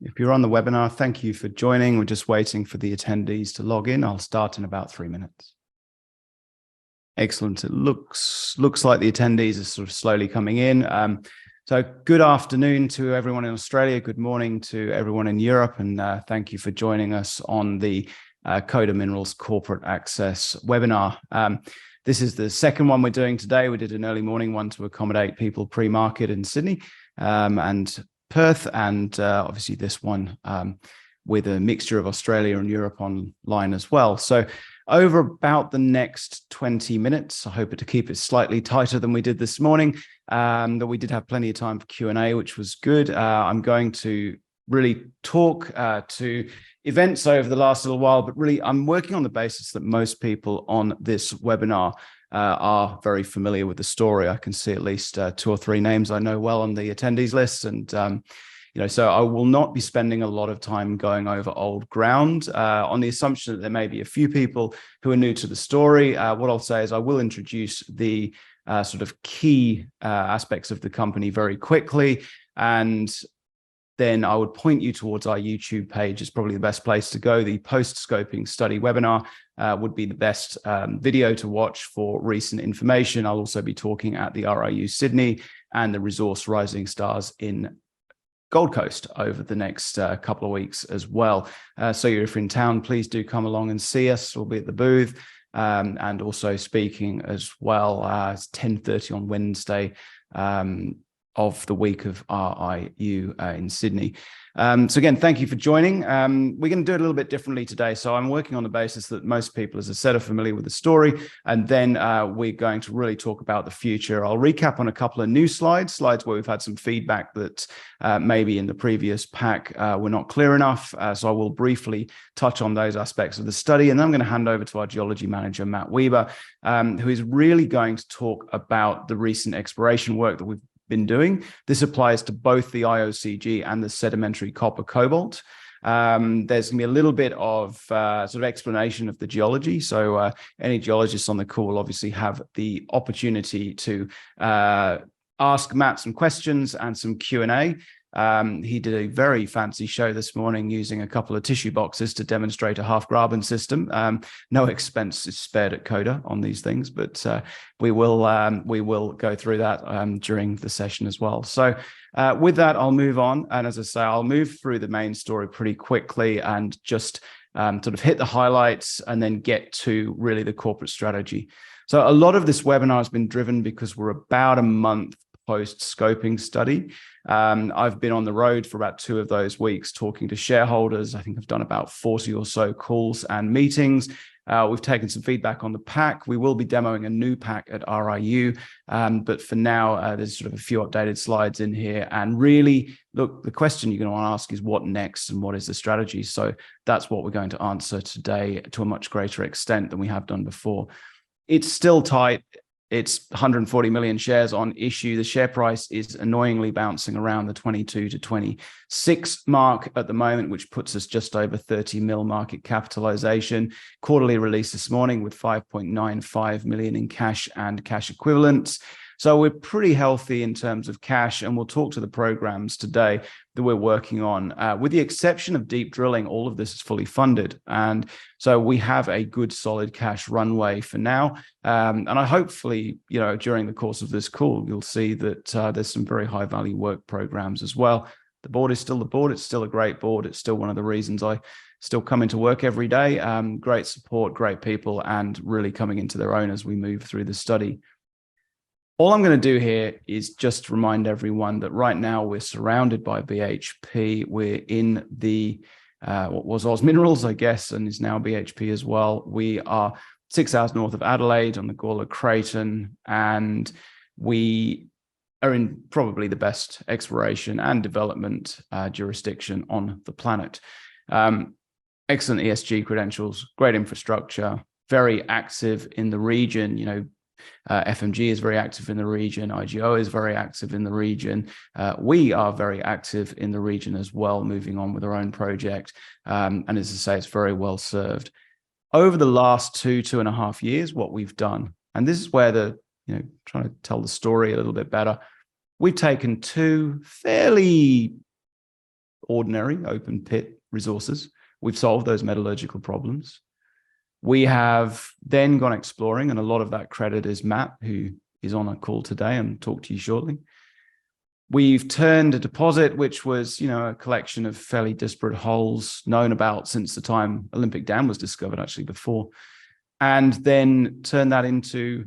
If you're on the webinar, thank you for joining. We're just waiting for the attendees to log in. I'll start in about 3 minutes. Excellent. It looks like the attendees are sort of slowly coming in. So good afternoon to everyone in Australia. Good morning to everyone in Europe. And thank you for joining us on the Coda Minerals Corporate Access webinar. This is the second one we're doing today. We did an early morning one to accommodate people pre-market in Sydney and Perth, and obviously this one with a mixture of Australia and Europe online as well. So over about the next 20 minutes, I hope to keep it slightly tighter than we did this morning, but we did have plenty of time for Q&A, which was good. I'm going to really talk to events over the last little while, but really I'm working on the basis that most people on this webinar are very familiar with the story. I can see at least 2 or 3 names I know well on the attendees list. And, so I will not be spending a lot of time going over old ground on the assumption that there may be a few people who are new to the story. What I'll say is I will introduce the sort of key aspects of the company very quickly. And then I would point you towards our YouTube page. It's probably the best place to go. The post-scoping study webinar would be the best video to watch for recent information. I'll also be talking at the RIU Sydney and the Resource Rising Stars in Gold Coast over the next couple of weeks as well. So if you're in town, please do come along and see us. We'll be at the booth and also speaking as well. It's 10:30 on Wednesday of the week of RIU in Sydney. So again, thank you for joining. We're going to do it a little bit differently today. So I'm working on the basis that most people, as I said, are familiar with the story. And then we're going to really talk about the future. I'll recap on a couple of new slides where we've had some feedback that maybe in the previous pack were not clear enough. So I will briefly touch on those aspects of the study. And then I'm going to hand over to our geology manager, Matt Weber, who is really going to talk about the recent exploration work that we've been doing. This applies to both the IOCG and the sedimentary copper cobalt. There's going to be a little bit of sort of explanation of the geology. So any geologists on the call will obviously have the opportunity to ask Matt some questions and some Q&A. He did a very fancy show this morning using a couple of tissue boxes to demonstrate a half-graben system. No expense is spared at Coda on these things, but we will go through that during the session as well. So with that, I'll move on. And as I say, I'll move through the main story pretty quickly and just sort of hit the highlights and then get to really the corporate strategy. So a lot of this webinar has been driven because we're about a month post-scoping study. I've been on the road for about 2 of those weeks talking to shareholders. I think I've done about 40 or so calls and meetings. We've taken some feedback on the pack. We will be demoing a new pack at RIU, but for now, there's sort of a few updated slides in here. And really, look, the question you're going to want to ask is what next and what is the strategy? So that's what we're going to answer today to a much greater extent than we have done before. It's still tight. It's 140 million shares on issue. The share price is annoyingly bouncing around the 22 to 26 mark at the moment, which puts us just over 30 mil market capitalization. Quarterly release this morning with 5.95 million in cash and cash equivalents. So we're pretty healthy in terms of cash, and we'll talk to the programs today that we're working on. With the exception of deep drilling, all of this is fully funded. And so we have a good solid cash runway for now. And I hopefully, during the course of this call, you'll see that there's some very high value work programs as well. The board is still the board. It's still a great board. It's still one of the reasons I still come into work every day. Great support, great people, and really coming into their own as we move through the study. All I'm going to do here is just remind everyone that right now we're surrounded by BHP. We're in the, what was Oz Minerals, I guess, and is now BHP as well. We are 6 hours north of Adelaide on the Gawler Creighton, and we are in probably the best exploration and development jurisdiction on the planet. Excellent ESG credentials, great infrastructure, very active in the region. FMG is very active in the region. IGO is very active in the region. We are very active in the region as well, moving on with our own project. And as I say, it's very well served. Over the last 2.5 years, what we've done, and this is where trying to tell the story a little bit better. We've taken two fairly ordinary open pit resources. We've solved those metallurgical problems. We have then gone exploring, and a lot of that credit is Matt, who is on a call today and talk to you shortly. We've turned a deposit, which was, a collection of fairly disparate holes known about since the time Olympic Dam was discovered, actually before, and then turned that into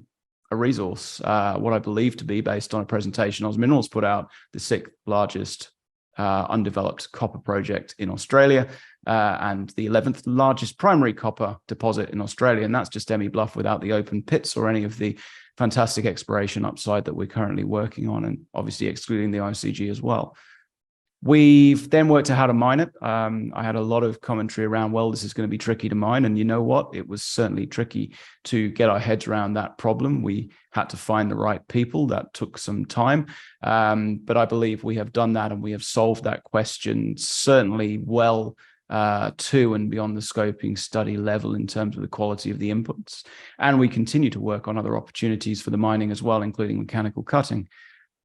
a resource, what I believe to be, based on a presentation Oz Minerals put out, the sixth largest undeveloped copper project in Australia, and the 11th largest primary copper deposit in Australia. And that's just Emmy Bluff without the open pits or any of the fantastic exploration upside that we're currently working on, and obviously excluding the ICG as well. We've then worked out how to mine it. I had a lot of commentary around, well, this is going to be tricky to mine. And you know what? It was certainly tricky to get our heads around that problem. We had to find the right people. That took some time. But I believe we have done that, and we have solved that question certainly well to and beyond the scoping study level in terms of the quality of the inputs. And we continue to work on other opportunities for the mining as well, including mechanical cutting.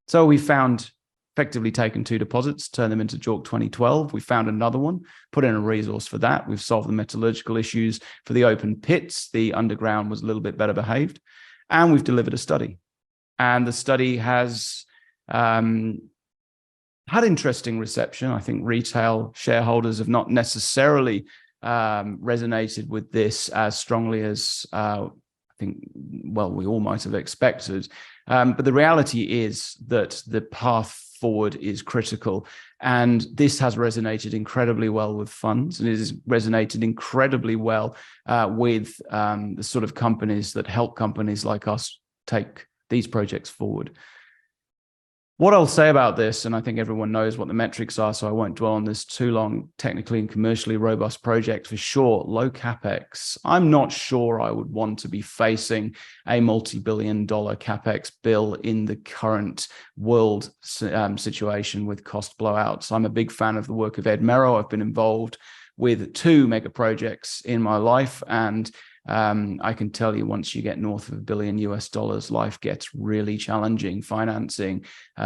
So we found effectively taken two deposits, turned them into JORC 2012. We found another one, put in a resource for that. We've solved the metallurgical issues for the open pits. The underground was a little bit better behaved. And we've delivered a study. And the study has had interesting reception. I think retail shareholders have not necessarily resonated with this as strongly as I think, well, we all might have expected. But the reality is that the path forward is critical. And this has resonated incredibly well with funds, and it has resonated incredibly well with the sort of companies that help companies like us take these projects forward. What I'll say about this, and I think everyone knows what the metrics are, so I won't dwell on this too long, technically and commercially robust project for sure, low capex. I'm not sure I would want to be facing a multi-billion-dollar capex bill in the current world situation with cost blowouts. I'm a big fan of the work of Ed Merrow. I've been involved with two mega projects in my life, and I can tell you, once you get north of $1 billion US, life gets really challenging. Financing,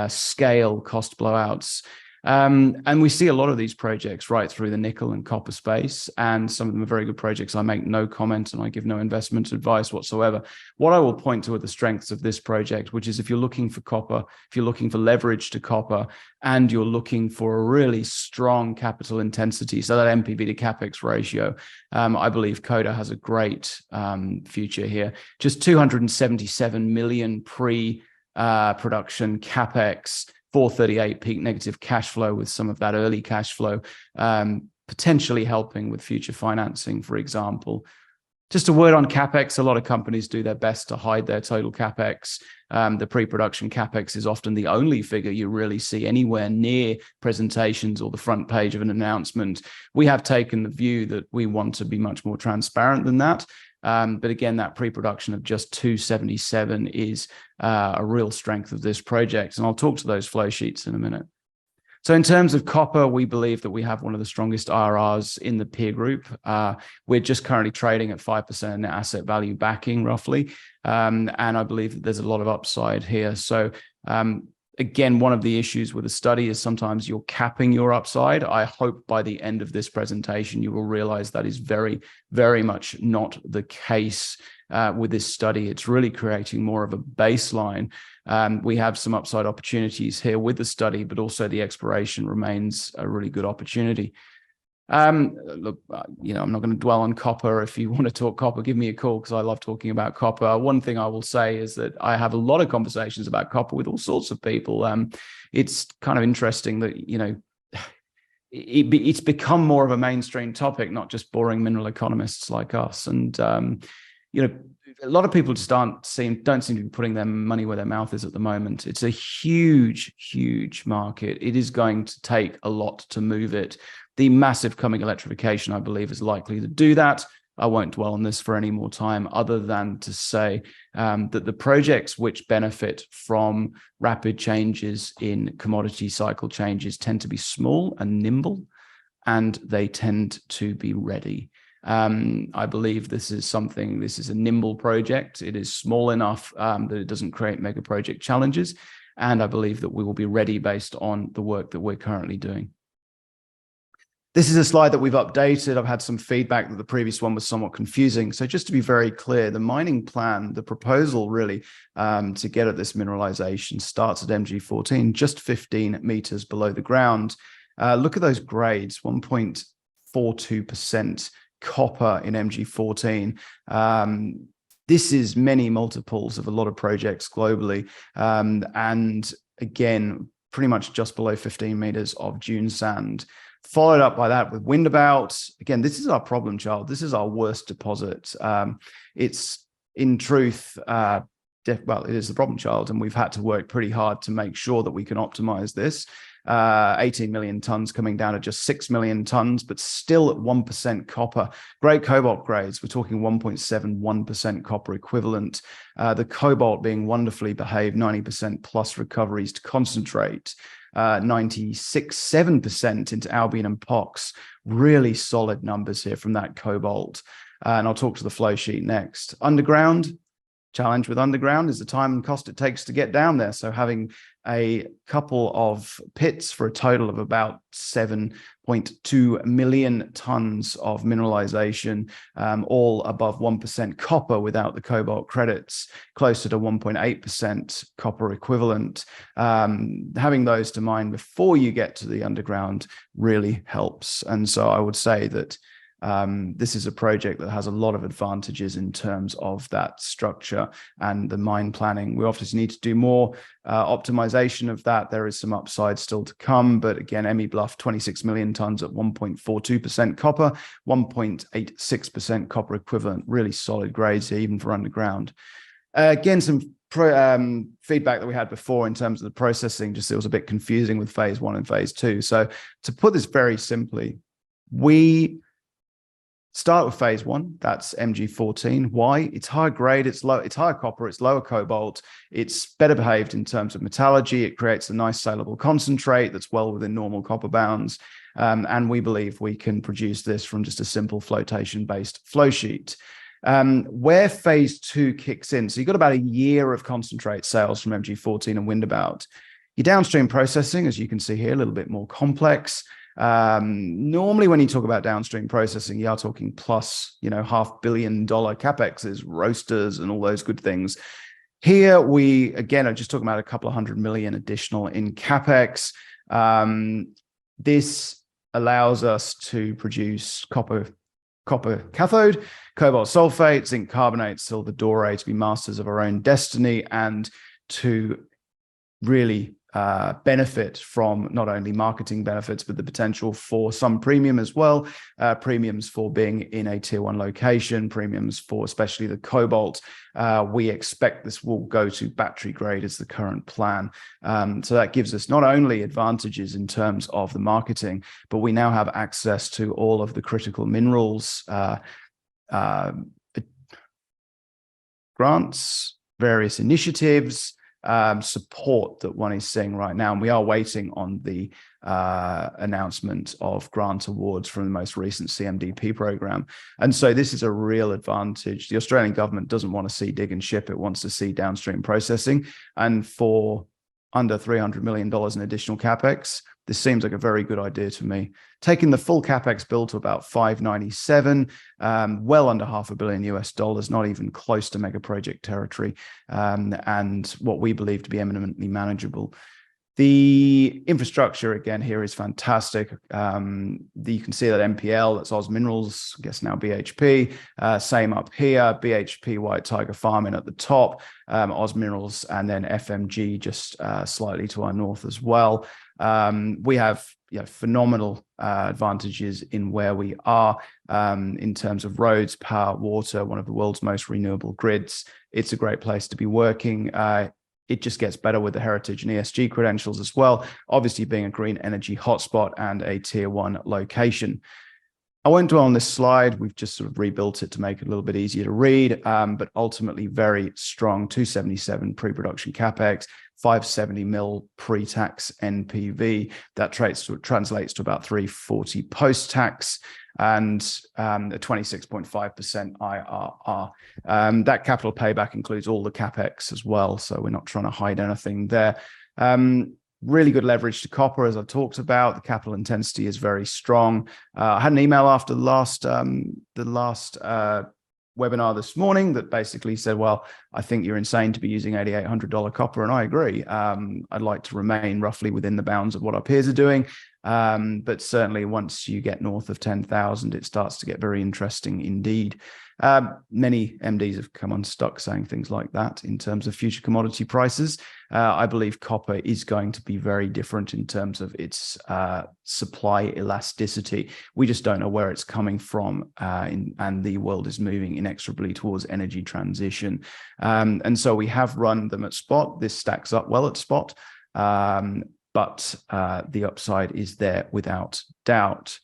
scale, cost blowouts. And we see a lot of these projects right through the nickel and copper space, and some of them are very good projects. I make no comment and I give no investment advice whatsoever. What I will point to are the strengths of this project, which is if you're looking for copper, if you're looking for leverage to copper, and you're looking for a really strong capital intensity, so that NPV to CapEx ratio, I believe Coda has a great future here. Just 277 million pre-production CapEx, 438 peak negative cash flow, with some of that early cash flow potentially helping with future financing, for example. Just a word on CapEx. A lot of companies do their best to hide their total CapEx. The pre-production CapEx is often the only figure you really see anywhere near presentations or the front page of an announcement. We have taken the view that we want to be much more transparent than that. But again, that pre-production of just 277 is a real strength of this project. And I'll talk to those flow sheets in a minute. So in terms of copper, we believe that we have one of the strongest IRRs in the peer group. We're just currently trading at 5% net asset value backing, roughly. And I believe that there's a lot of upside here. So again, one of the issues with a study is sometimes you're capping your upside. I hope by the end of this presentation, you will realize that is very, very much not the case with this study. It's really creating more of a baseline. We have some upside opportunities here with the study, but also the exploration remains a really good opportunity. Look, I'm not going to dwell on copper. If you want to talk copper, give me a call, because I love talking about copper. One thing I will say is that I have a lot of conversations about copper with all sorts of people. It's kind of interesting that, it's become more of a mainstream topic, not just boring mineral economists like us. And, a lot of people just don't seem to be putting their money where their mouth is at the moment. It's a huge, huge market. It is going to take a lot to move it. The massive coming electrification, I believe, is likely to do that. I won't dwell on this for any more time, other than to say that the projects which benefit from rapid changes in commodity cycle changes tend to be small and nimble, and they tend to be ready. I believe this is a nimble project. It is small enough that it doesn't create mega project challenges. And I believe that we will be ready based on the work that we're currently doing. This is a slide that we've updated. I've had some feedback that the previous one was somewhat confusing. So just to be very clear, the mining plan, the proposal really to get at this mineralization starts at MG14, just 15 meters below the ground. Look at those grades, 1.42% copper in MG14. This is many multiples of a lot of projects globally. And again, pretty much just below 15 meters of dune sand. Followed up by that with Windabout. Again, this is our problem child. This is our worst deposit. It's in truth, well, it is the problem child, and we've had to work pretty hard to make sure that we can optimize this. 18 million tons coming down to just 6 million tons, but still at 1% copper. Great cobalt grades. We're talking 1.71% copper equivalent. The cobalt being wonderfully behaved, 90% plus recoveries to concentrate. 96.7% into albumin and POX. Really solid numbers here from that cobalt. And I'll talk to the flow sheet next. Underground, challenge with underground is the time and cost it takes to get down there. So having a couple of pits for a total of about 7.2 million tons of mineralization, all above 1% copper without the cobalt credits, closer to 1.8% copper equivalent. Having those to mine before you get to the underground really helps. And so I would say that this is a project that has a lot of advantages in terms of that structure and the mine planning. We obviously need to do more optimization of that. There is some upside still to come, but again, Emmy Bluff, 26 million tons at 1.42% copper, 1.86% copper equivalent, really solid grades here, even for underground. Again, some feedback that we had before in terms of the processing, just it was a bit confusing with phase 1 and phase 2. So to put this very simply, we start with phase 1, that's MG14. Why? It's high grade, it's low, it's higher copper, it's lower cobalt, it's better behaved in terms of metallurgy, it creates a nice saleable concentrate that's well within normal copper bounds. And we believe we can produce this from just a simple flotation-based flow sheet. Where phase 2 kicks in, so you've got about a year of concentrate sales from MG14 and Windabout. Your downstream processing, as you can see here, a little bit more complex. Normally when you talk about downstream processing, you are talking plus, $500 million capexes, roasters, and all those good things. Here we, again, are just talking about a couple of $100 million additional in capex. This allows us to produce copper cathode, cobalt sulfate, zinc carbonate, silver doré, to be masters of our own destiny and to really benefit from not only marketing benefits, but the potential for some premium as well. Premiums for being in a tier 1 location, premiums for especially the cobalt. We expect this will go to battery grade as the current plan. So that gives us not only advantages in terms of the marketing, but we now have access to all of the critical minerals, grants, various initiatives, support that one is seeing right now. And we are waiting on the announcement of grant awards from the most recent CMDP program. And so this is a real advantage. The Australian government doesn't want to see dig and ship. It wants to see downstream processing. And for under $300 million in additional capex, this seems like a very good idea to me. Taking the full capex bill to about 597, well under $500 million US, not even close to mega project territory, and what we believe to be eminently manageable. The infrastructure again here is fantastic. You can see that MPL, that's Oz Minerals, I guess now BHP. Same up here, BHP White Tiger Farming at the top, Oz Minerals, and then FMG just slightly to our north as well. We have phenomenal advantages in where we are in terms of roads, power, water, one of the world's most renewable grids. It's a great place to be working. It just gets better with the heritage and ESG credentials as well, obviously being a green energy hotspot and a tier 1 location. I won't dwell on this slide. We've just sort of rebuilt it to make it a little bit easier to read, but ultimately very strong 277 pre-production capex, 570 mil pre-tax NPV. That translates to about 340 post-tax and a 26.5% IRR. That capital payback includes all the capex as well, so we're not trying to hide anything there. Really good leverage to copper, as I've talked about. The capital intensity is very strong. I had an email after the last webinar this morning that basically said, well, I think you're insane to be using $8,800 copper, and I agree. I'd like to remain roughly within the bounds of what our peers are doing. But certainly once you get north of 10,000, it starts to get very interesting indeed. Many MDs have come unstuck saying things like that in terms of future commodity prices. I believe copper is going to be very different in terms of its supply elasticity. We just don't know where it's coming from, and the world is moving inexorably towards energy transition. And so we have run them at spot. This stacks up well at spot, but the upside is there without doubt.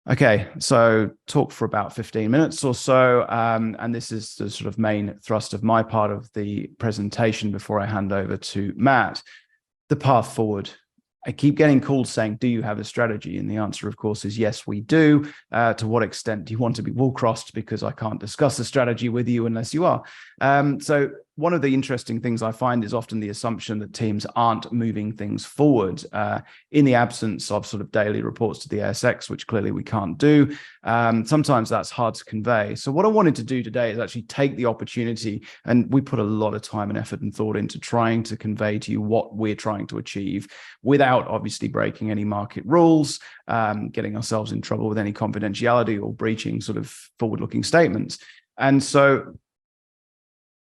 Okay, so talk for about 15 minutes or so, and this is the sort of main thrust of my part of the presentation before I hand over to Matt. The path forward. I keep getting calls saying, do you have a strategy? And the answer, of course, is yes, we do. To what extent do you want to be wall-crossed? Because I can't discuss the strategy with you unless you are. So one of the interesting things I find is often the assumption that teams aren't moving things forward in the absence of sort of daily reports to the ASX, which clearly we can't do. Sometimes that's hard to convey. So what I wanted to do today is actually take the opportunity, and we put a lot of time and effort and thought into trying to convey to you what we're trying to achieve without obviously breaking any market rules, getting ourselves in trouble with any confidentiality or breaching sort of forward-looking statements. And so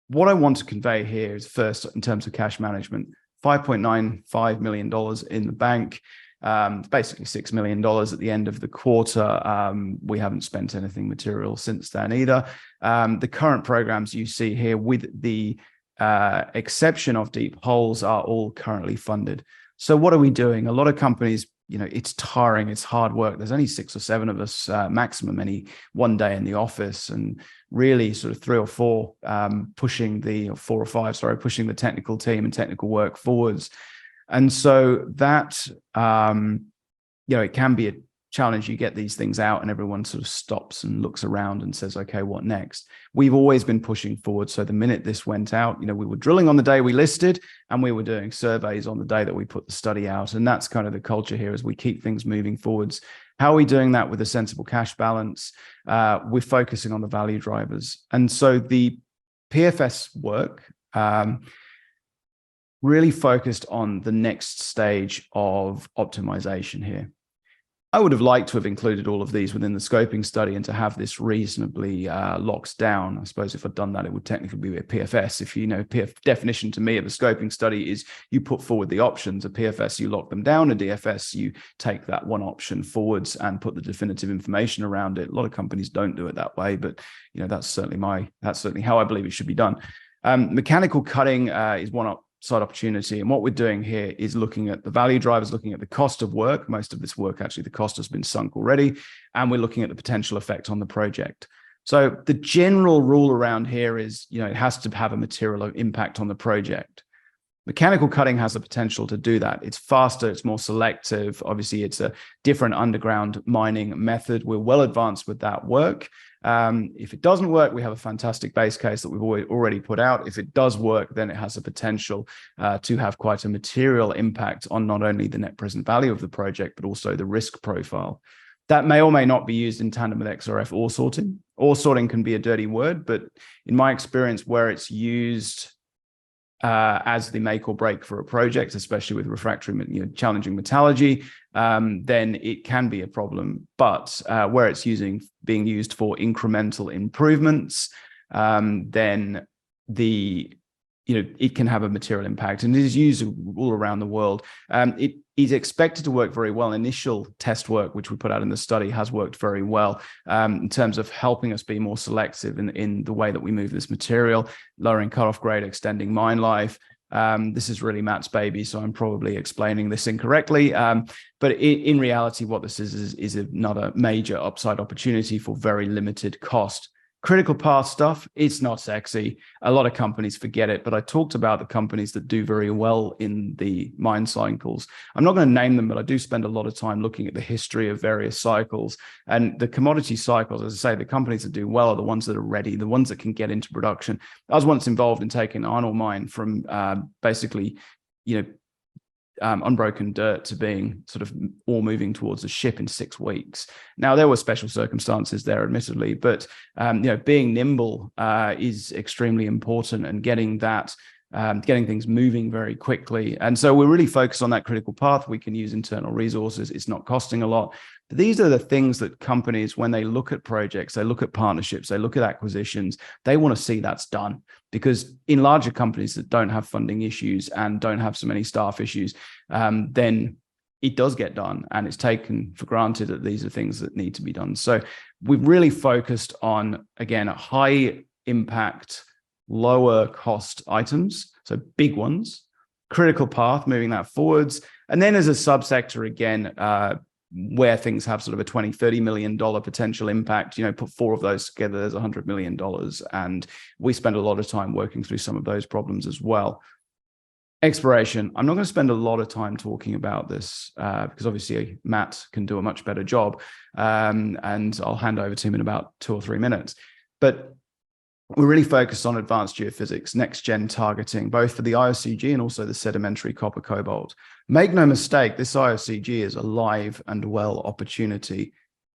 what I want to convey here is first, in terms of cash management, $5.95 million in the bank, basically $6 million at the end of the quarter. We haven't spent anything material since then either. The current programs you see here, with the exception of deep holes, are all currently funded. So what are we doing? A lot of companies, it's tiring, it's hard work. There's only 6 or 7 of us maximum any one day in the office, and really sort of 3 or 4 pushing the, or 4 or 5, sorry, pushing the technical team and technical work forwards. And so that, it can be a challenge. You get these things out and everyone sort of stops and looks around and says, okay, what next? We've always been pushing forward. So the minute this went out, we were drilling on the day we listed, and we were doing surveys on the day that we put the study out. And that's kind of the culture here, as we keep things moving forwards. How are we doing that with a sensible cash balance? We're focusing on the value drivers. And so the PFS work really focused on the next stage of optimization here. I would have liked to have included all of these within the scoping study and to have this reasonably locked down. I suppose if I'd done that, it would technically be a PFS. If definition to me of a scoping study is you put forward the options. A PFS, you lock them down. A DFS, you take that one option forwards and put the definitive information around it. A lot of companies don't do it that way, but that's certainly how I believe it should be done. Mechanical cutting is one side opportunity. And what we're doing here is looking at the value drivers, looking at the cost of work. Most of this work, actually, the cost has been sunk already. And we're looking at the potential effect on the project. So the general rule around here is, it has to have a material impact on the project. Mechanical cutting has the potential to do that. It's faster, it's more selective. Obviously, it's a different underground mining method. We're well advanced with that work. If it doesn't work, we have a fantastic base case that we've already put out. If it does work, then it has the potential to have quite a material impact on not only the net present value of the project, but also the risk profile. That may or may not be used in tandem with XRF ore sorting. Ore sorting can be a dirty word, but in my experience, where it's used as the make or break for a project, especially with refractory, challenging metallurgy, then it can be a problem. But where it's being used for incremental improvements, then it can have a material impact, and it is used all around the world. It is expected to work very well. Initial test work, which we put out in the study, has worked very well in terms of helping us be more selective in the way that we move this material, lowering cutoff grade, extending mine life. This is really Matt's baby, so I'm probably explaining this incorrectly. But in reality, what this is another major upside opportunity for very limited cost. Critical path stuff, it's not sexy. A lot of companies forget it, but I talked about the companies that do very well in the mine cycles. I'm not going to name them, but I do spend a lot of time looking at the history of various cycles. And the commodity cycles, as I say, the companies that do well are the ones that are ready, the ones that can get into production. I was once involved in taking an iron ore mine from basically unbroken dirt to being sort of all moving towards a ship in 6 weeks. Now, there were special circumstances there, admittedly, but being nimble is extremely important, and getting things moving very quickly. And so we're really focused on that critical path. We can use internal resources. It's not costing a lot. But these are the things that companies, when they look at projects, they look at partnerships, they look at acquisitions, they want to see that's done. Because in larger companies that don't have funding issues and don't have so many staff issues, then it does get done, and it's taken for granted that these are things that need to be done. So we've really focused on, again, high impact, lower cost items, so big ones, critical path, moving that forwards. And then as a subsector, again, where things have sort of a $20-30 million potential impact, put 4 of those together, there's $100 million. And we spend a lot of time working through some of those problems as well. Exploration. I'm not going to spend a lot of time talking about this because obviously Matt can do a much better job. And I'll hand over to him in about 2 or 3 minutes. But we're really focused on advanced geophysics, next-gen targeting, both for the IOCG and also the sedimentary copper cobalt. Make no mistake, this IOCG is a live and well opportunity.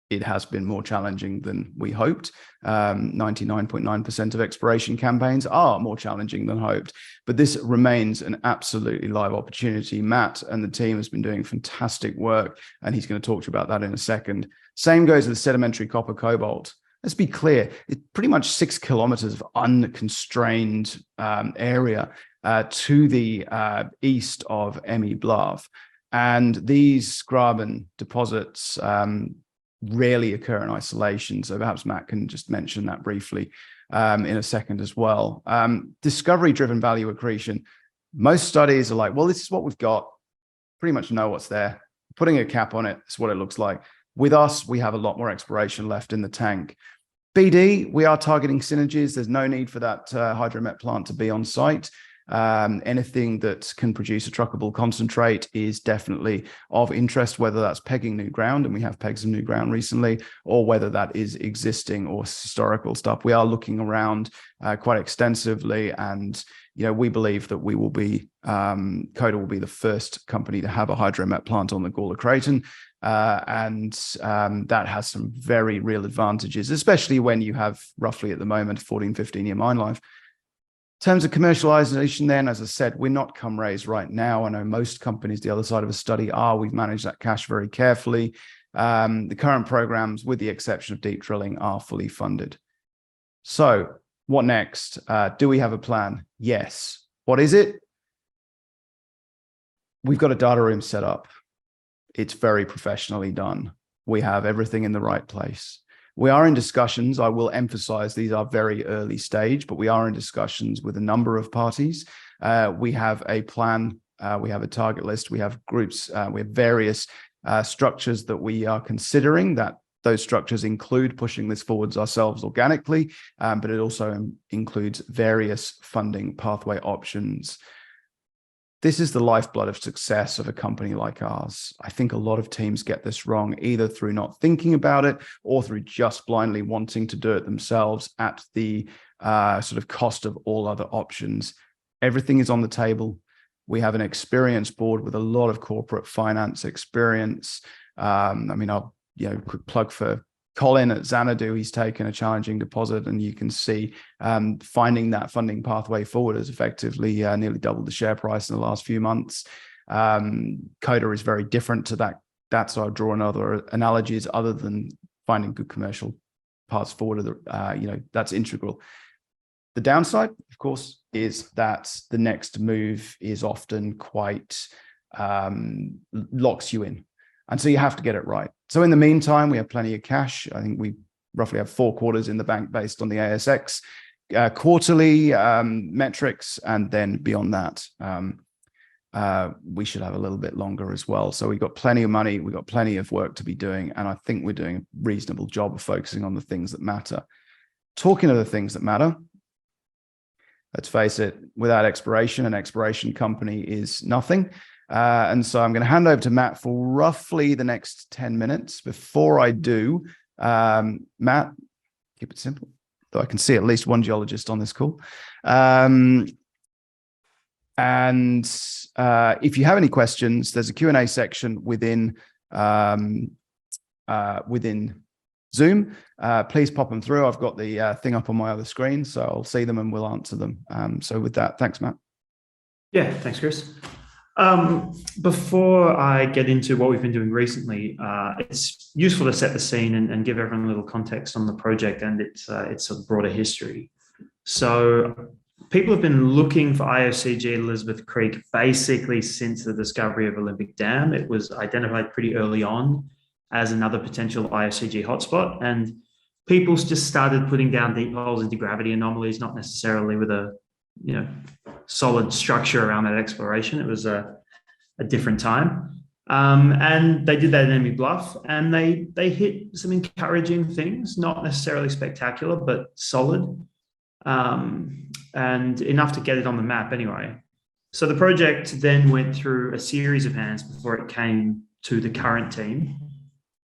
It has been more challenging than we hoped. 99.9% of exploration campaigns are more challenging than hoped, but this remains an absolutely live opportunity. Matt and the team has been doing fantastic work, and he's going to talk to you about that in a second. Same goes with sedimentary copper cobalt. Let's be clear, it's pretty much 6 kilometers of unconstrained area to the east of Emmy Blav. And these graben deposits rarely occur in isolation. So perhaps Matt can just mention that briefly in a second as well. Discovery-driven value accretion. Most studies are like, well, this is what we've got. Pretty much know what's there. Putting a cap on it, it's what it looks like. With us, we have a lot more exploration left in the tank. BD, we are targeting synergies. There's no need for that hydromet plant to be on site. Anything that can produce a truckable concentrate is definitely of interest, whether that's pegging new ground, and we have pegged some new ground recently, or whether that is existing or historical stuff. We are looking around quite extensively, and we believe that we will be, Coda will be the first company to have a hydromet plant on the Gawler Craton. And that has some very real advantages, especially when you have roughly at the moment 14-15 year mine life. In terms of commercialization, then, as I said, we're not come raise right now. I know most companies the other side of a study are. We've managed that cash very carefully. The current programs, with the exception of deep drilling, are fully funded. So what next? Do we have a plan? Yes. What is it? We've got a data room set up. It's very professionally done. We have everything in the right place. We are in discussions. I will emphasize these are very early stage, but we are in discussions with a number of parties. We have a plan. We have a target list. We have groups. We have various structures that we are considering. That those structures include pushing this forwards ourselves organically, but it also includes various funding pathway options. This is the lifeblood of success of a company like ours. I think a lot of teams get this wrong, either through not thinking about it or through just blindly wanting to do it themselves at the sort of cost of all other options. Everything is on the table. We have an experienced board with a lot of corporate finance experience. I'll quick plug for Colin at Xanadu. He's taken a challenging deposit, and you can see finding that funding pathway forward has effectively nearly doubled the share price in the last few months. Coda is very different to that. That's I'll draw another analogies other than finding good commercial paths forward. That's integral. The downside, of course, is that the next move is often quite locks you in. And so you have to get it right. So in the meantime, we have plenty of cash. I think we roughly have 4 quarters in the bank based on the ASX quarterly metrics. And then beyond that, we should have a little bit longer as well. So we've got plenty of money. We've got plenty of work to be doing. And I think we're doing a reasonable job of focusing on the things that matter. Talking of the things that matter, let's face it, without exploration, an exploration company is nothing. And so I'm going to hand over to Matt for roughly the next 10 minutes. Before I do, Matt, keep it simple, though I can see at least one geologist on this call. And if you have any questions, there's a Q&A section within Zoom. Please pop them through. I've got the thing up on my other screen, so I'll see them and we'll answer them. So with that, thanks, Matt. Yeah, thanks, Chris. Before I get into what we've been doing recently, it's useful to set the scene and give everyone a little context on the project and its sort of broader history. So people have been looking for IOCG at Elizabeth Creek basically since the discovery of Olympic Dam. It was identified pretty early on as another potential IOCG hotspot, and people just started putting down deep holes into gravity anomalies, not necessarily with a solid structure around that exploration. It was a different time. And they did that in Emmy Bluff, and they hit some encouraging things, not necessarily spectacular, but solid, and enough to get it on the map anyway. So the project then went through a series of hands before it came to the current team.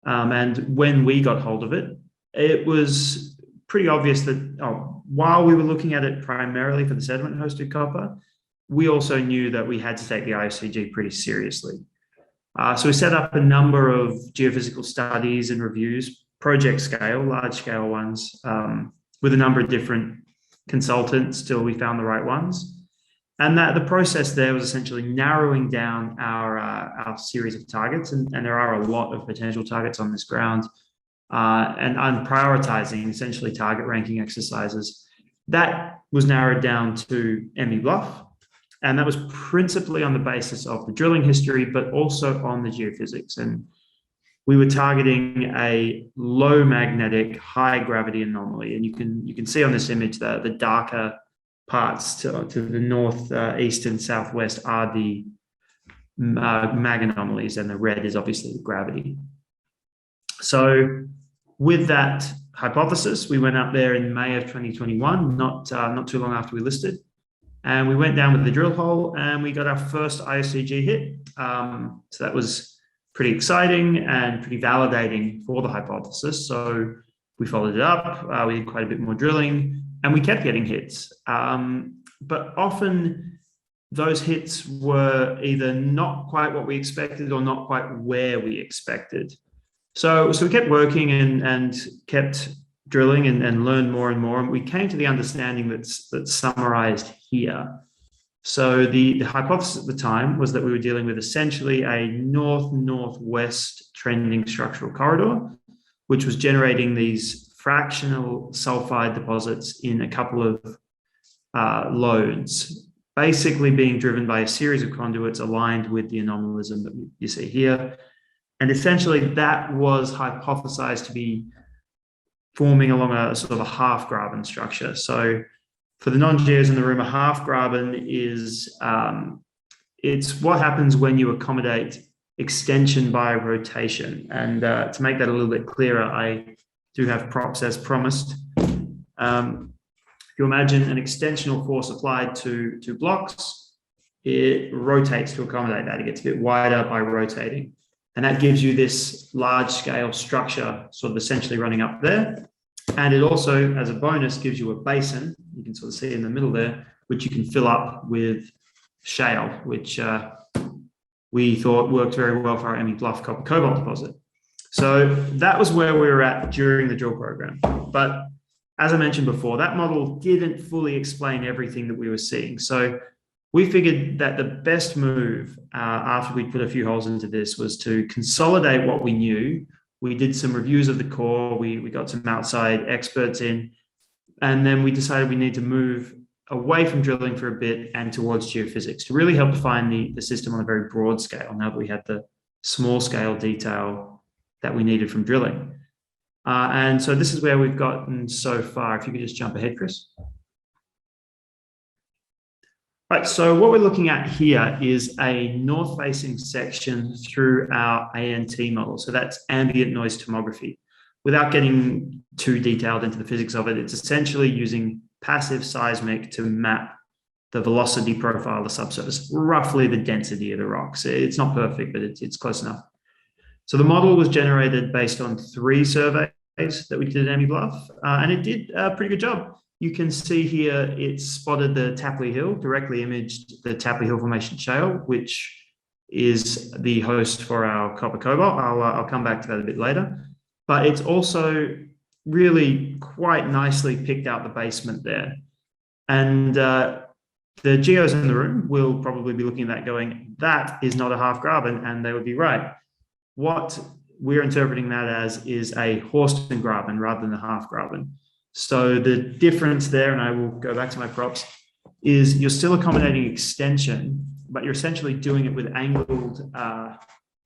And when we got hold of it, it was pretty obvious that while we were looking at it primarily for the sediment-hosted copper, we also knew that we had to take the IOCG pretty seriously. So we set up a number of geophysical studies and reviews, project scale, large scale ones, with a number of different consultants till we found the right ones. And that the process there was essentially narrowing down our series of targets, and there are a lot of potential targets on this ground, and prioritizing essentially target ranking exercises. That was narrowed down to Emmy Bluff, and that was principally on the basis of the drilling history, but also on the geophysics. And we were targeting a low magnetic, high gravity anomaly. And you can see on this image that the darker parts to the north, east, and southwest are the mag anomalies, and the red is obviously the gravity. So with that hypothesis, we went up there in May of 2021, not too long after we listed, and we went down with the drill hole and we got our first IOCG hit. So that was pretty exciting and pretty validating for the hypothesis. So we followed it up, we did quite a bit more drilling, and we kept getting hits. But often those hits were either not quite what we expected or not quite where we expected. So we kept working and kept drilling and learned more and more. And we came to the understanding that's summarized here. So the hypothesis at the time was that we were dealing with essentially a north-northwest trending structural corridor, which was generating these fractional sulfide deposits in a couple of lodes, basically being driven by a series of conduits aligned with the anomalism that you see here. And essentially that was hypothesized to be forming along a sort of a half graben structure. So for the non-geos in the room, a half graben is it's what happens when you accommodate extension by rotation. And to make that a little bit clearer, I do have props as promised. If you imagine an extensional force applied to blocks, it rotates to accommodate that. It gets a bit wider by rotating. And that gives you this large scale structure sort of essentially running up there. And it also, as a bonus, gives you a basin, you can sort of see in the middle there, which you can fill up with shale, which we thought worked very well for our Emmy Bluff copper cobalt deposit. So that was where we were at during the drill program. But as I mentioned before, that model didn't fully explain everything that we were seeing. So we figured that the best move after we put a few holes into this was to consolidate what we knew. We did some reviews of the core. We got some outside experts in, and then we decided we need to move away from drilling for a bit and towards geophysics to really help define the system on a very broad scale now that we had the small scale detail that we needed from drilling. And so this is where we've gotten so far. If you could just jump ahead, Chris. Right, so what we're looking at here is a north-facing section through our ANT model. So that's ambient noise tomography. Without getting too detailed into the physics of it, it's essentially using passive seismic to map the velocity profile of the subsurface, roughly the density of the rocks. It's not perfect, but it's close enough. So the model was generated based on 3 surveys that we did at Emmy Bluff, and it did a pretty good job. you can see here it's spotted the Tapley Hill, directly imaged the Tapley Hill Formation shale, which is the host for our copper cobalt. I'll come back to that a bit later. But it's also really quite nicely picked out the basement there. And the geos in the room will probably be looking at that going, that is not a half graben, and they would be right. What we're interpreting that as is a Horsten graben rather than a half graben. So the difference there, and I will go back to my props, is you're still accommodating extension, but you're essentially doing it with angled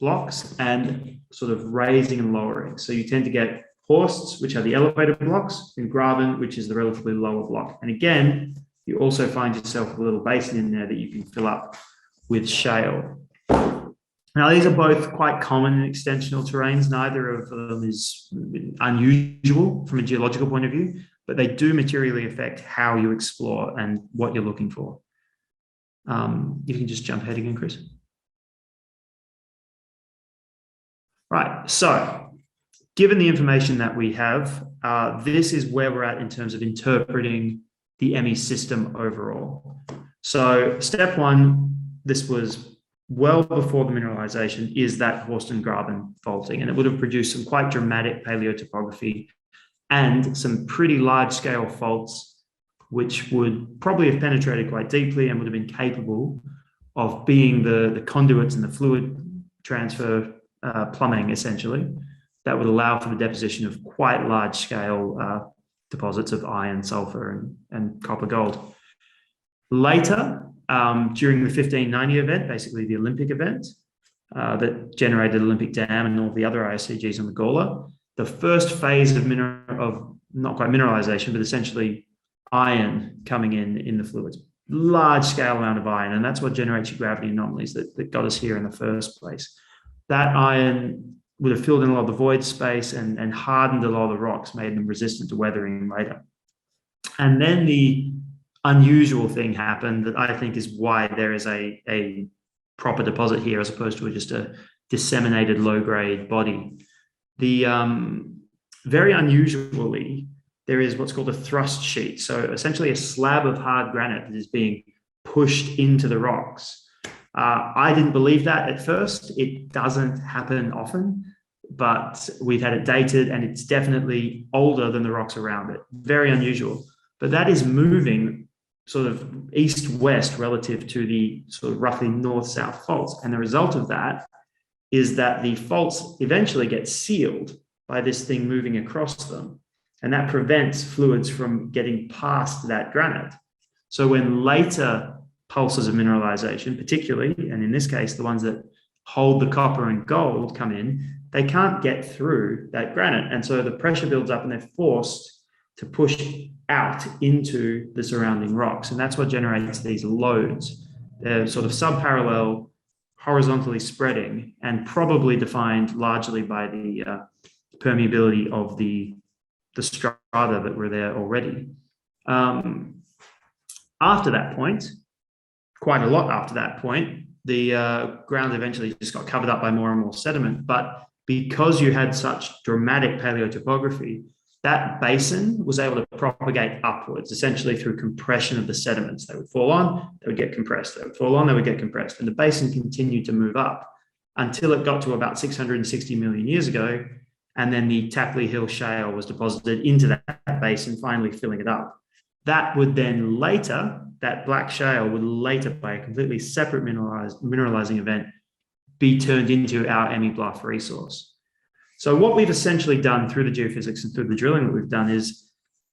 blocks and sort of raising and lowering. So you tend to get Horsts, which are the elevated blocks, and graben, which is the relatively lower block. And again, you also find yourself with a little basin in there that you can fill up with shale. Now, these are both quite common in extensional terrains. Neither of them is unusual from a geological point of view, but they do materially affect how you explore and what you're looking for. You can just jump ahead again, Chris. Right, so given the information that we have, this is where we're at in terms of interpreting the ME system overall. So step one, this was well before the mineralization, is that Horsten graben faulting, and it would have produced some quite dramatic paleotopography and some pretty large scale faults, which would probably have penetrated quite deeply and would have been capable of being the conduits and the fluid transfer plumbing, essentially, that would allow for the deposition of quite large scale deposits of iron, sulfur, and copper gold. Later, during the 1590 event, basically the Olympic event that generated Olympic Dam and all the other IOCGs on the Gawler, the first phase of not quite mineralization, but essentially iron coming in the fluids, large scale amount of iron, and that's what generates your gravity anomalies that got us here in the first place. That iron would have filled in a lot of the void space and hardened a lot of the rocks, made them resistant to weathering later. And then the unusual thing happened that I think is why there is a proper deposit here as opposed to just a disseminated low-grade body. The very unusually, there is what's called a thrust sheet. So essentially a slab of hard granite that is being pushed into the rocks. I didn't believe that at first. It doesn't happen often, but we've had it dated and it's definitely older than the rocks around it. Very unusual. But that is moving sort of east-west relative to the sort of roughly north-south faults. And the result of that is that the faults eventually get sealed by this thing moving across them. And that prevents fluids from getting past that granite. So when later pulses of mineralization, particularly, and in this case, the ones that hold the copper and gold come in, they can't get through that granite. And so the pressure builds up and they're forced to push out into the surrounding rocks. And that's what generates these loads. They're sort of subparallel, horizontally spreading, and probably defined largely by the permeability of the strata that were there already. After that point, quite a lot after that point, the ground eventually just got covered up by more and more sediment. But because you had such dramatic paleotopography, that basin was able to propagate upwards, essentially through compression of the sediments. They would fall on, they would get compressed. They would fall on, they would get compressed. And the basin continued to move up until it got to about 660 million years ago. And then the Tapley Hill shale was deposited into that basin, finally filling it up. That would then later, that black shale would later, by a completely separate mineralizing event, be turned into our ME Bluff resource. So what we've essentially done through the geophysics and through the drilling that we've done is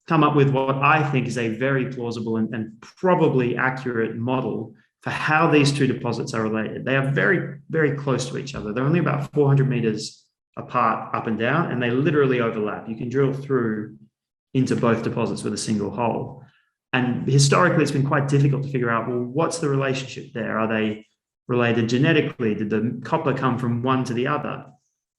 come up with what I think is a very plausible and probably accurate model for how these two deposits are related. They are very, very close to each other. They're only about 400 meters apart up and down, and they literally overlap. You can drill through into both deposits with a single hole. And historically, it's been quite difficult to figure out, well, what's the relationship there? Are they related genetically? Did the copper come from one to the other?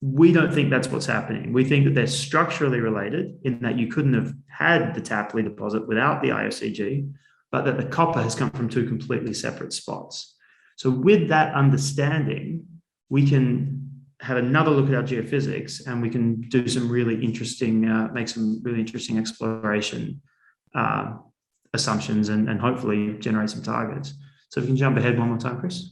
We don't think that's what's happening. We think that they're structurally related in that you couldn't have had the Tapley deposit without the IOCG, but that the copper has come from two completely separate spots. So with that understanding, we can have another look at our geophysics and we can do some really interesting, make some really interesting exploration assumptions and hopefully generate some targets. So if we can jump ahead one more time, Chris.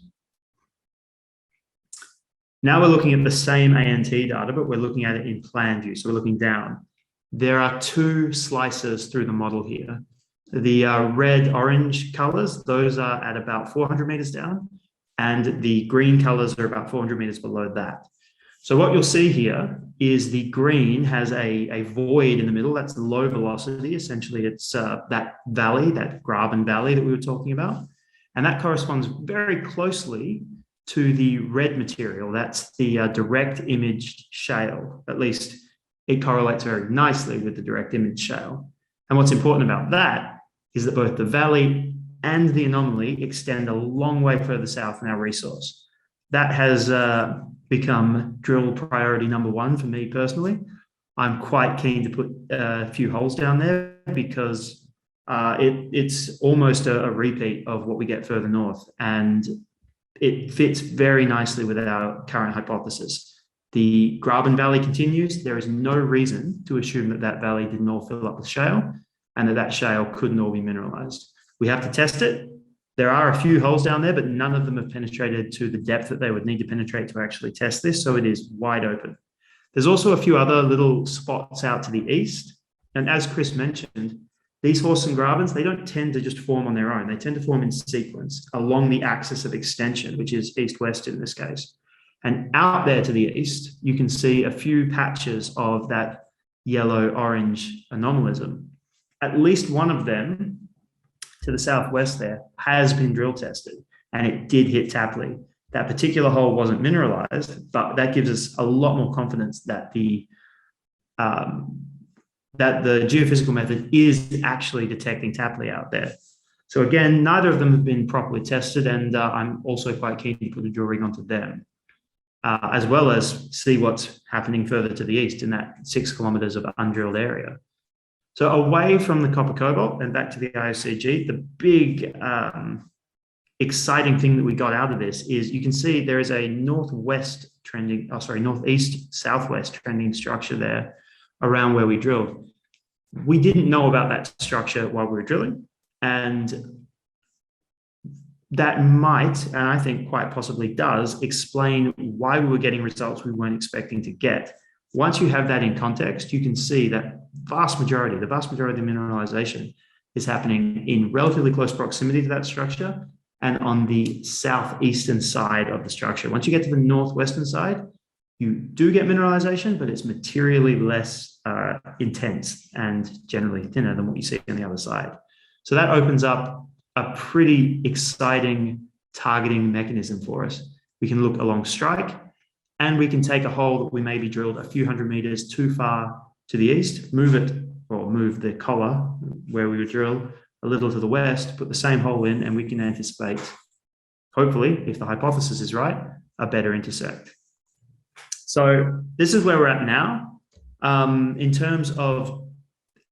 Now we're looking at the same ANT data, but we're looking at it in plan view. So we're looking down. There are two slices through the model here. The red-orange colors, those are at about 400 meters down, and the green colors are about 400 meters below that. So what you'll see here is the green has a void in the middle. That's low velocity. Essentially, it's that valley, that Graben Valley that we were talking about. And that corresponds very closely to the red material. That's the direct imaged shale. At least it correlates very nicely with the direct image shale. And what's important about that is that both the valley and the anomaly extend a long way further south in our resource. That has become drill priority number one for me personally. I'm quite keen to put a few holes down there because it's almost a repeat of what we get further north, and it fits very nicely with our current hypothesis. The Graben Valley continues. There is no reason to assume that that valley didn't all fill up with shale and that shale couldn't all be mineralized. We have to test it. There are a few holes down there, but none of them have penetrated to the depth that they would need to penetrate to actually test this, so it is wide open. There's also a few other little spots out to the east, and as Chris mentioned, these Horsten Grabens, they don't tend to just form on their own. They tend to form in sequence along the axis of extension, which is east-west in this case. And out there to the east, you can see a few patches of that yellow-orange anomalism. At least one of them to the southwest there has been drill tested, and it did hit Tapley. That particular hole wasn't mineralized, but that gives us a lot more confidence that the geophysical method is actually detecting Tapley out there. So again, neither of them have been properly tested, and I'm also quite keen to put a drill rig onto them, as well as see what's happening further to the east in that 6 kilometers of undrilled area. So away from the copper cobalt and back to the IOCG, the big exciting thing that we got out of this is you can see there is a northeast southwest trending structure there around where we drilled. We didn't know about that structure while we were drilling, and that might, and I think quite possibly does, explain why we were getting results we weren't expecting to get. Once you have that in context, you can see that the vast majority of the mineralization is happening in relatively close proximity to that structure and on the southeastern side of the structure. Once you get to the northwestern side, you do get mineralization, but it's materially less intense and generally thinner than what you see on the other side. So that opens up a pretty exciting targeting mechanism for us. We can look along strike, and we can take a hole that we maybe drilled a few hundred meters too far to the east, move the collar where we would drill a little to the west, put the same hole in, and we can anticipate, hopefully, if the hypothesis is right, a better intersect. So this is where we're at now. In terms of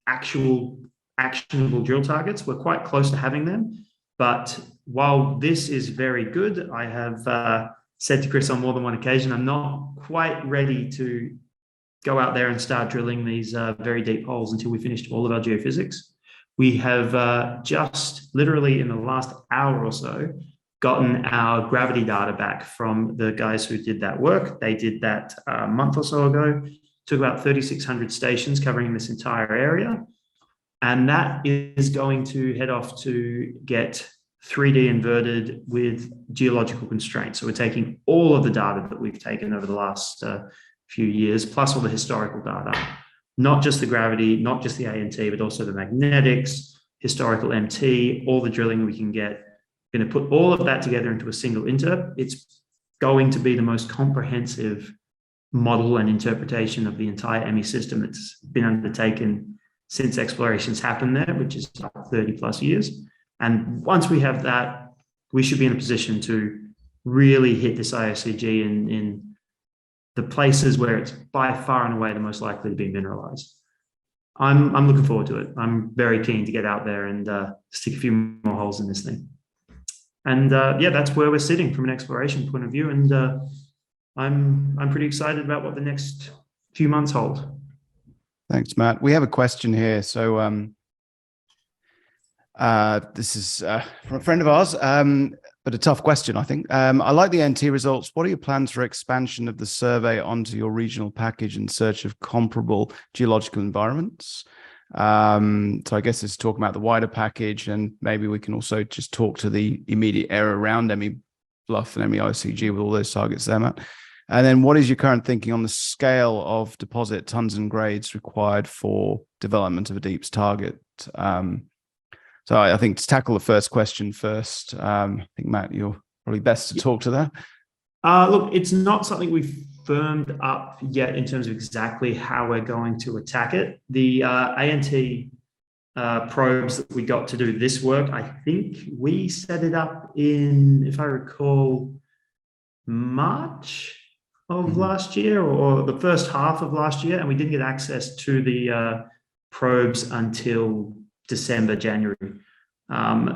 actual actionable drill targets, we're quite close to having them. But while this is very good, I have said to Chris on more than one occasion, I'm not quite ready to go out there and start drilling these very deep holes until we finished all of our geophysics. We have just literally in the last hour or so gotten our gravity data back from the guys who did that work. They did that a month or so ago, took about 3,600 stations covering this entire area. And that is going to head off to get 3D inverted with geological constraints. So we're taking all of the data that we've taken over the last few years, plus all the historical data, not just the gravity, not just the ANT, but also the magnetics, historical MT, all the drilling we can get. We're going to put all of that together into a single interp. It's going to be the most comprehensive model and interpretation of the entire ME system that's been undertaken since explorations happened there, which is about 30 plus years. And once we have that, we should be in a position to really hit this IOCG in the places where it's by far and away the most likely to be mineralized. I'm looking forward to it. I'm very keen to get out there and stick a few more holes in this thing. And yeah, that's where we're sitting from an exploration point of view. And I'm pretty excited about what the next few months hold. Thanks, Matt. We have a question here. So This is from a friend of ours, but a tough question, I think. I like the NT results. What are your plans for expansion of the survey onto your regional package in search of comparable geological environments? So I guess it's talking about the wider package, and maybe we can also just talk to the immediate area around Emmy Bluff and Emmy ICG with all those targets there, Matt. And then what is your current thinking on the scale of deposit tons and grades required for development of a deeps target? So I think to tackle the first question first, I think, Matt, you're probably best to talk to that. Look, it's not something we've firmed up yet in terms of exactly how we're going to attack it. The ANT probes that we got to do this work, I think we set it up in, if I recall, March of last year or the first half of last year, and we didn't get access to the probes until December, January.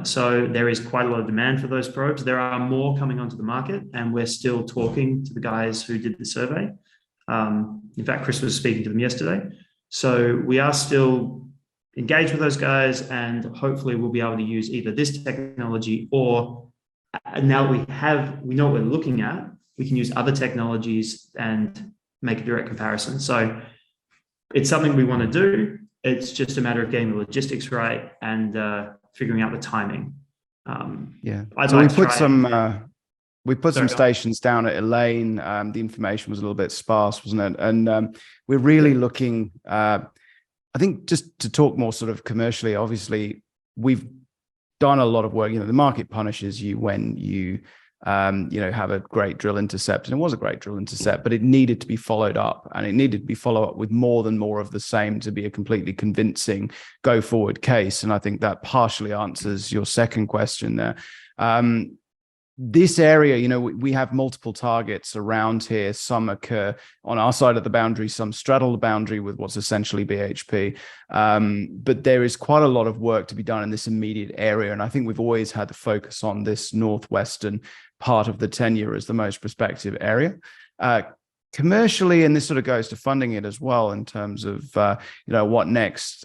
So there is quite a lot of demand for those probes. There are more coming onto the market, and we're still talking to the guys who did the survey. In fact, Chris was speaking to them yesterday. So we are still engaged with those guys, and hopefully we'll be able to use either this technology or now that we know what we're looking at, we can use other technologies and make a direct comparison. So it's something we want to do. It's just a matter of getting the logistics right and figuring out the timing. So we put some stations down at Elaine. The information was a little bit sparse, wasn't it? And we're really looking, I think, just to talk more sort of commercially, obviously, we've done a lot of work. The market punishes you when you have a great drill intercept, and it was a great drill intercept, but it needed to be followed up, and it needed to be followed up with more of the same to be a completely convincing go forward case. And I think that partially answers your second question there. This area, we have multiple targets around here. Some occur on our side of the boundary, some straddle the boundary with what's essentially BHP. But there is quite a lot of work to be done in this immediate area. And I think we've always had the focus on this northwestern part of the tenure as the most prospective area. Commercially, and this sort of goes to funding it as well in terms of, what next.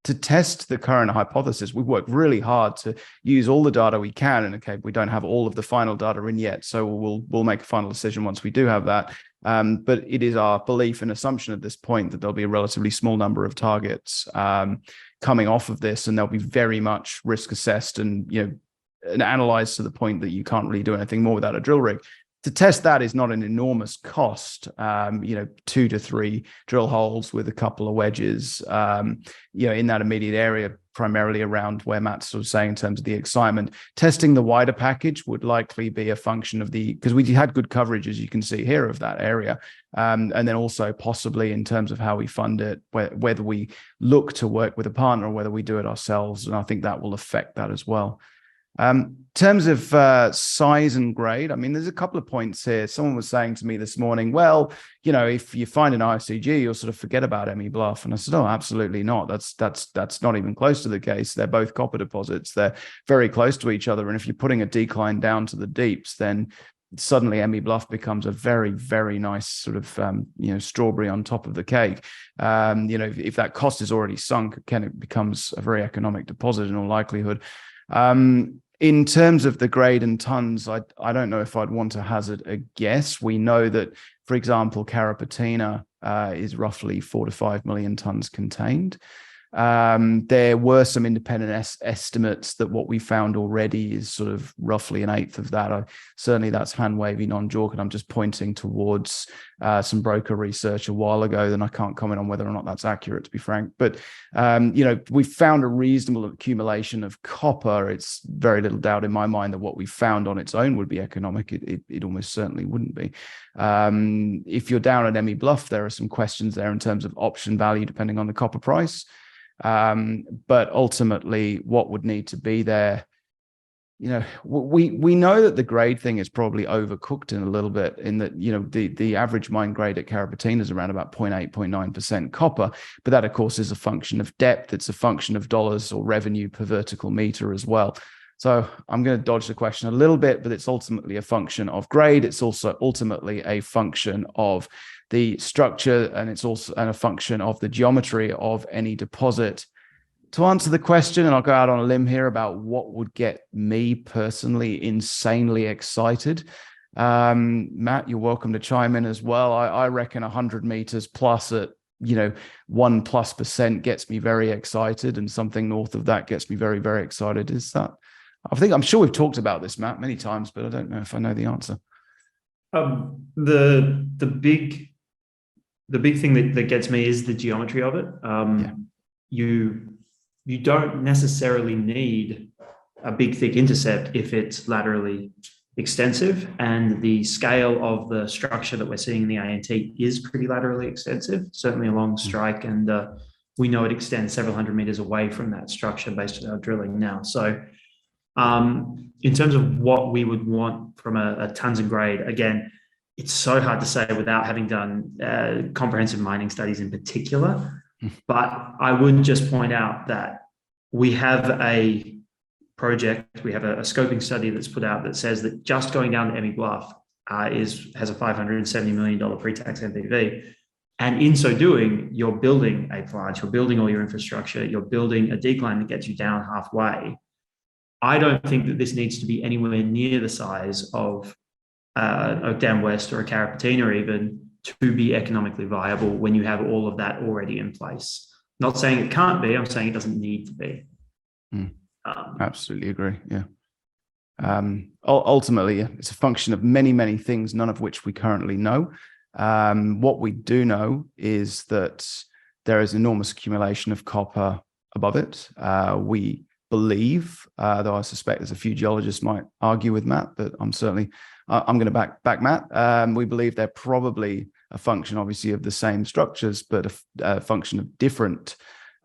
To test the current hypothesis, we've worked really hard to use all the data we can. And okay, we don't have all of the final data in yet, so we'll make a final decision once we do have that. But it is our belief and assumption at this point that there'll be a relatively small number of targets coming off of this, and they'll be very much risk assessed and and analyzed to the point that you can't really do anything more without a drill rig. To test that is not an enormous cost, 2 to 3 drill holes with a couple of wedges, in that immediate area, primarily around where Matt's sort of saying in terms of the excitement. Testing the wider package would likely be a function of because we had good coverage, as you can see here, of that area. And then also possibly in terms of how we fund it, whether we look to work with a partner or whether we do it ourselves. And I think that will affect that as well. In terms of size and grade, I mean, there's a couple of points here. Someone was saying to me this morning, well, if you find an ICG, you'll sort of forget about Emmy Bluff. And I said, oh, absolutely not. That's not even close to the case. They're both copper deposits. They're very close to each other. And if you're putting a decline down to the deeps, then suddenly Emmy Bluff becomes a very, very nice sort of, strawberry on top of the cake. If that cost is already sunk, it becomes a very economic deposit in all likelihood. In terms of the grade and tons, I don't know if I'd want to hazard a guess. We know that, for example, Carapatina is roughly 4 to 5 million tons contained. There were some independent estimates that what we found already is sort of roughly an eighth of that. Certainly that's hand wavy non-JORC, and I'm just pointing towards some broker research a while ago. Then I can't comment on whether or not that's accurate, to be frank. But we found a reasonable accumulation of copper. It's very little doubt in my mind that what we found on its own would be economic. It almost certainly wouldn't be. If you're down at Emmy Bluff, there are some questions there in terms of option value depending on the copper price. But ultimately, what would need to be there? We know that the grade thing is probably overcooked in a little bit, in that the average mine grade at Carapatina is around about 0.8, 0.9% copper, but that of course is a function of depth. It's a function of dollars or revenue per vertical meter as well. So I'm going to dodge the question a little bit, but it's ultimately a function of grade. It's also ultimately a function of the structure, and it's also a function of the geometry of any deposit. to answer the question, and I'll go out on a limb here about what would get me personally insanely excited. Matt, you're welcome to chime in as well. I reckon 100 meters plus at 1+% gets me very excited, and something north of that gets me very, very excited. Is that? I'm sure we've talked about this, Matt, many times, but I don't know if I know the answer. The big thing that gets me is the geometry of it. You don't necessarily need a big thick intercept if it's laterally extensive, and the scale of the structure that we're seeing in the ANT is pretty laterally extensive, certainly along strike, and we know it extends several hundred meters away from that structure based on our drilling now. So in terms of what we would want from a tons and grade, again, it's so hard to say without having done comprehensive mining studies in particular. But I would just point out that we have a project, we have a scoping study that's put out that says that just going down to Emmy Bluff has a $570 million pre-tax NPV. And in so doing, you're building a plant, you're building all your infrastructure, you're building a decline that gets you down halfway. I don't think that this needs to be anywhere near the size of Oak Dam West or a Carrapateena even to be economically viable when you have all of that already in place. Not saying it can't be, I'm saying it doesn't need to be. Absolutely agree. Yeah. Ultimately, it's a function of many, many things, none of which we currently know. What we do know is that there is enormous accumulation of copper above it. We believe, though I suspect there's a few geologists might argue with Matt, but I'm going to back Matt. We believe they're probably a function, obviously, of the same structures, but a function of different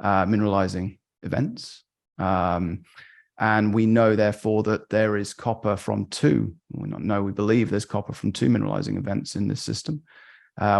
mineralizing events. And we know, therefore, that there is copper from we believe there's copper from two mineralizing events in this system.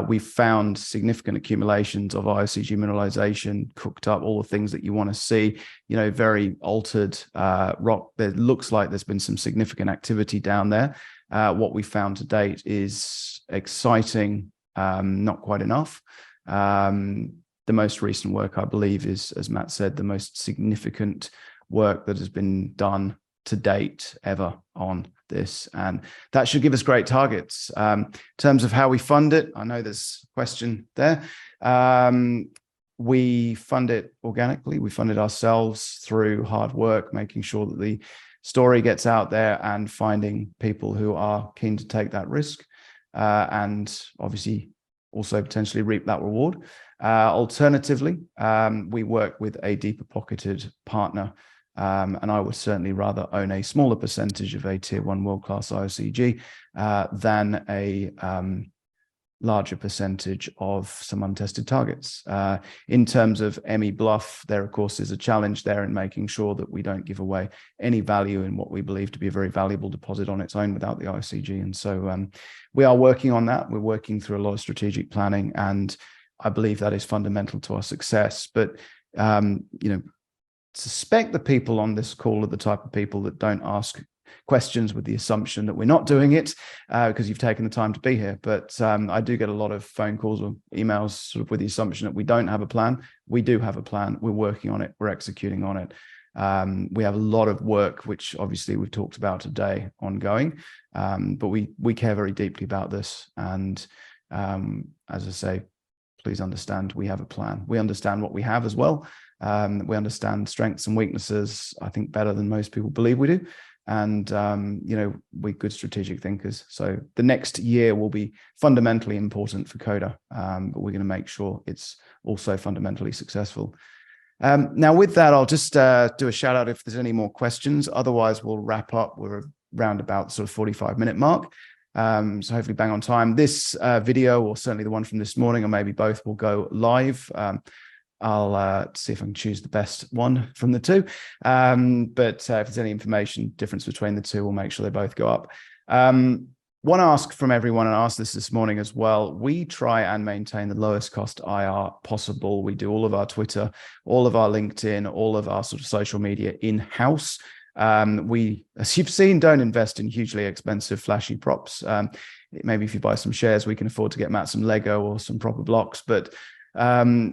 We've found significant accumulations of IOCG mineralization, cooked up, all the things that you want to see, very altered rock. There looks like there's been some significant activity down there. What we found to date is exciting, not quite enough. The most recent work, I believe, is, as Matt said, the most significant work that has been done to date ever on this. And that should give us great targets. In terms of how we fund it, I know there's a question there. We fund it organically. We fund it ourselves through hard work, making sure that the story gets out there and finding people who are keen to take that risk, and obviously also potentially reap that reward. Alternatively, we work with a deeper pocketed partner, and I would certainly rather own a smaller percentage of a tier 1 world-class IOCG than a larger percentage of some untested targets. In terms of Emmy Bluff, there, of course, is a challenge there in making sure that we don't give away any value in what we believe to be a very valuable deposit on its own without the IOCG. And so we are working on that. We're working through a lot of strategic planning, and I believe that is fundamental to our success. But, suspect the people on this call are the type of people that don't ask questions with the assumption that we're not doing it because you've taken the time to be here. But I do get a lot of phone calls or emails sort of with the assumption that we don't have a plan. We do have a plan. We're working on it. We're executing on it. We have a lot of work, which obviously we've talked about today, ongoing. But we care very deeply about this. And as I say, please understand we have a plan. We understand what we have as well. We understand strengths and weaknesses, I think, better than most people believe we do. And, we're good strategic thinkers. So the next year will be fundamentally important for Coda, but we're going to make sure it's also fundamentally successful. Now, with that, I'll just do a shout out if there's any more questions. Otherwise, we'll wrap up. We're around about sort of 45-minute mark. So hopefully bang on time. This video, or certainly the one from this morning, or maybe both, will go live. I'll see if I can choose the best one from the two. But if there's any information difference between the two, we'll make sure they both go up. One ask from everyone, and I asked this morning as well, we try and maintain the lowest cost IR possible. We do all of our Twitter, all of our LinkedIn, all of our sort of social media in-house. We, as you've seen, don't invest in hugely expensive, flashy props. Maybe if you buy some shares, we can afford to get Matt some Lego or some proper blocks, but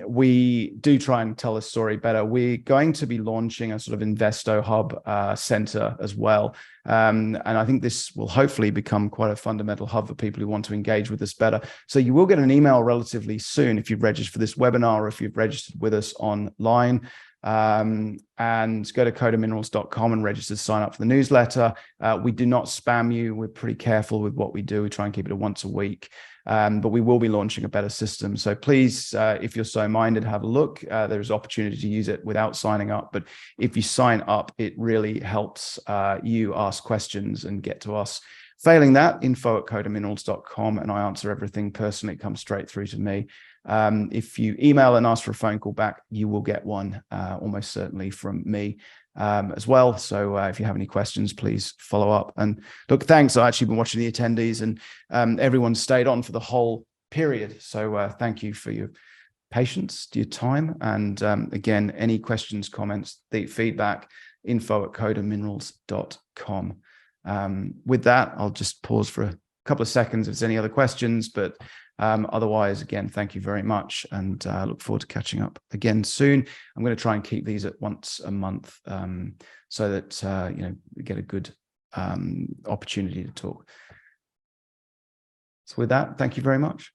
we do try and tell the story better. We're going to be launching a sort of Investo Hub center as well. And I think this will hopefully become quite a fundamental hub for people who want to engage with us better. So you will get an email relatively soon if you've registered for this webinar or if you've registered with us online. And go to codaminerals.com and register to sign up for the newsletter. We do not spam you. We're pretty careful with what we do. We try and keep it a once a week. But we will be launching a better system. So please, if you're so minded, have a look. There's opportunity to use it without signing up. But if you sign up, it really helps you ask questions and get to us. Failing that, info@codaminerals.com, and I answer everything personally. It comes straight through to me. If you email and ask for a phone call back, you will get one almost certainly from me as well. So if you have any questions, please follow up. And look, thanks. I've actually been watching the attendees, and everyone stayed on for the whole period. So thank you for your patience, your time. And again, any questions, comments, the feedback, info@codaminerals.com. With that, I'll just pause for a couple of seconds if there's any other questions, but otherwise, again, thank you very much, and look forward to catching up again soon. I'm going to try and keep these at once a month so that we get a good opportunity to talk. So with that, thank you very much.